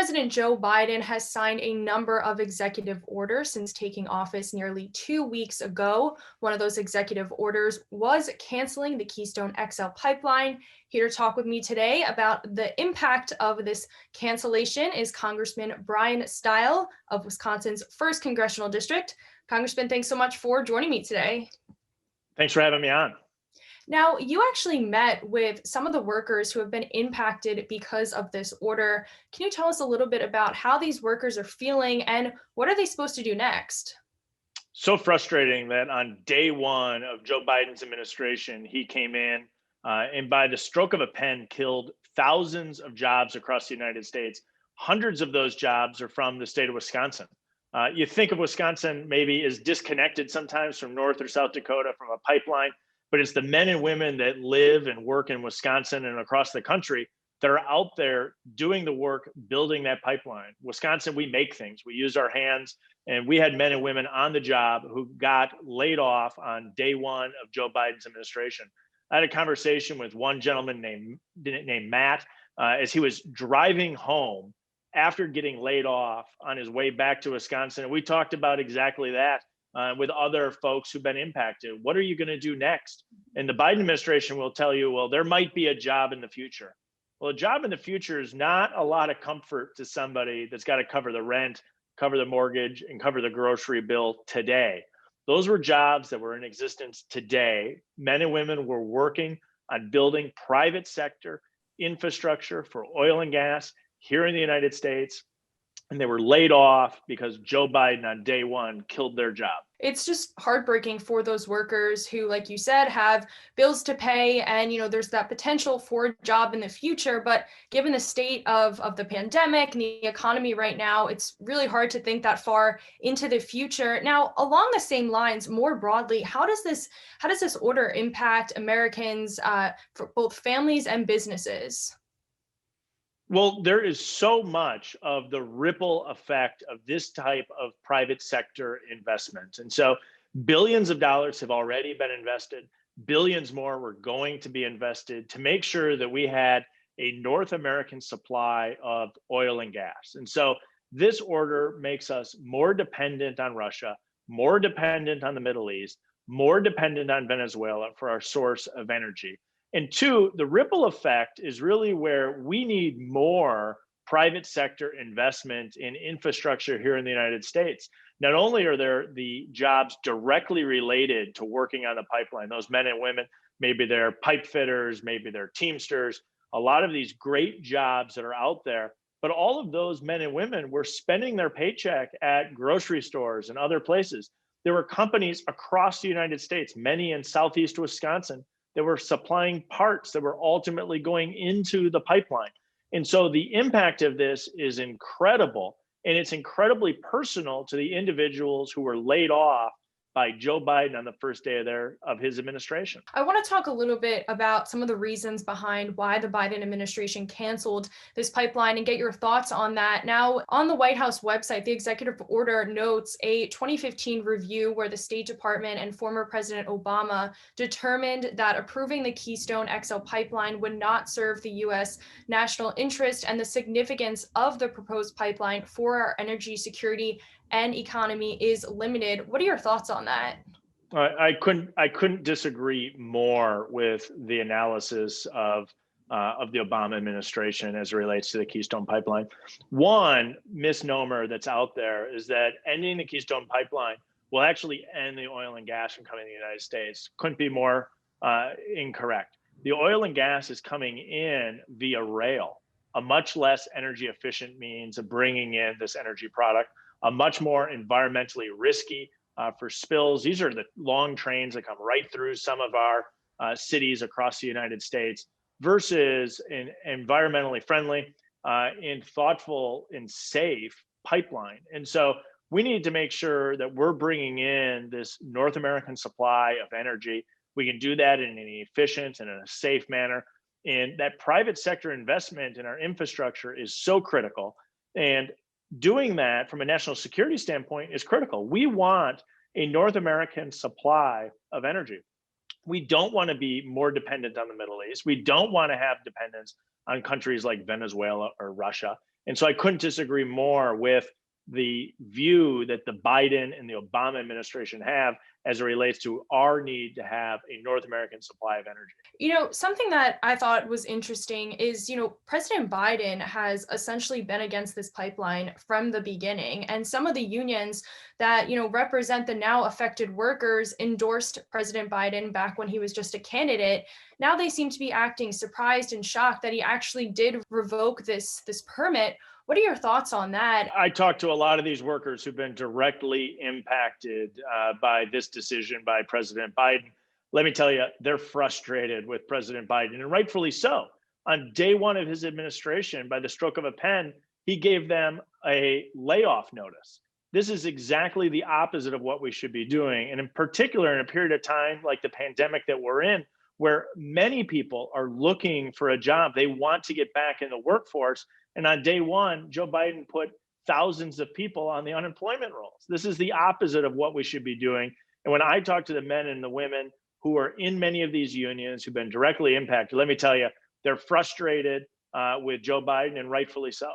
President Joe Biden has signed a number of executive orders since taking office nearly 2 weeks ago. One of those executive orders was canceling the Keystone XL pipeline. Here to talk with me today about the impact of this cancellation is Congressman Bryan Steil of Wisconsin's 1st Congressional District. Congressman, thanks so much for joining me today. Thanks for having me on. Now, you actually met with some of the workers who have been impacted because of this order. Can you tell us a little bit about how these workers are feeling and what are they supposed to do next? So frustrating that on day one of Joe Biden's administration, he came in and by the stroke of a pen killed thousands of jobs across the United States. Hundreds of those jobs are from the state of Wisconsin. You think of Wisconsin maybe as disconnected sometimes from North or South Dakota from a pipeline, but it's the men and women that live and work in Wisconsin and across the country that are out there doing the work, building that pipeline. Wisconsin, we make things, we use our hands, and we had men and women on the job who got laid off on day one of Joe Biden's administration. I had a conversation with one gentleman named Matt as he was driving home after getting laid off on his way back to Wisconsin. And we talked about exactly that. With other folks who've been impacted. What are you going to do next? And the Biden administration will tell you, well, there might be a job in the future. Well, a job in the future is not a lot of comfort to somebody that's got to cover the rent, cover the mortgage, and cover the grocery bill today. Those were jobs that were in existence today. Men and women were working on building private sector infrastructure for oil and gas here in the United States. And they were laid off because Joe Biden on day one killed their job. It's just heartbreaking for those workers who, like you said, have bills to pay and, there's that potential for a job in the future. But given the state of the pandemic and the economy right now, it's really hard to think that far into the future. Now, along the same lines, more broadly, how does this order impact Americans, for both families and businesses? Well, there is so much of the ripple effect of this type of private sector investment. And so billions of dollars have already been invested. Billions more were going to be invested to make sure that we had a North American supply of oil and gas. And so this order makes us more dependent on Russia, more dependent on the Middle East, more dependent on Venezuela for our source of energy. And two, the ripple effect is really where we need more private sector investment in infrastructure here in the United States. Not only are there the jobs directly related to working on the pipeline, those men and women, maybe they're pipe fitters, maybe they're teamsters, a lot of these great jobs that are out there, but all of those men and women were spending their paycheck at grocery stores and other places. There were companies across the United States, many in Southeast Wisconsin, that were supplying parts that were ultimately going into the pipeline. And so the impact of this is incredible. And it's incredibly personal to the individuals who were laid off by Joe Biden on the first day of his administration. I want to talk a little bit about some of the reasons behind why the Biden administration canceled this pipeline and get your thoughts on that. Now, on the White House website, the executive order notes a 2015 review where the State Department and former President Obama determined that approving the Keystone XL pipeline would not serve the U.S. national interest and the significance of the proposed pipeline for our energy security and economy is limited. What are your thoughts on that? I couldn't disagree more with the analysis of the Obama administration as it relates to the Keystone Pipeline. One misnomer that's out there is that ending the Keystone Pipeline will actually end the oil and gas from coming to the United States. Couldn't be more incorrect. The oil and gas is coming in via rail, a much less energy efficient means of bringing in this energy product, a much more environmentally risky for spills. These are the long trains that come right through some of our cities across the United States versus an environmentally friendly and thoughtful and safe pipeline. And so we need to make sure that we're bringing in this North American supply of energy. We can do that in an efficient and in a safe manner. And that private sector investment in our infrastructure is so critical. And doing that from a national security standpoint is critical. We want a North American supply of energy. We don't want to be more dependent on the Middle East. We don't want to have dependence on countries like Venezuela or Russia. And so I couldn't disagree more with the view that the Biden and the Obama administration have as it relates to our need to have a North American supply of energy. Something that I thought was interesting is, President Biden has essentially been against this pipeline from the beginning. And some of the unions that, represent the now affected workers endorsed President Biden back when he was just a candidate. Now they seem to be acting surprised and shocked that he actually did revoke this permit. What are your thoughts on that? I talked to a lot of these workers who've been directly impacted by this decision by President Biden. Let me tell you, they're frustrated with President Biden, and rightfully so. On day one of his administration, by the stroke of a pen, he gave them a layoff notice. This is exactly the opposite of what we should be doing. And in particular, in a period of time like the pandemic that we're in, where many people are looking for a job, they want to get back in the workforce. And on day one, Joe Biden put thousands of people on the unemployment rolls. This is the opposite of what we should be doing. And when I talk to the men and the women who are in many of these unions who've been directly impacted, let me tell you, they're frustrated with Joe Biden, and rightfully so.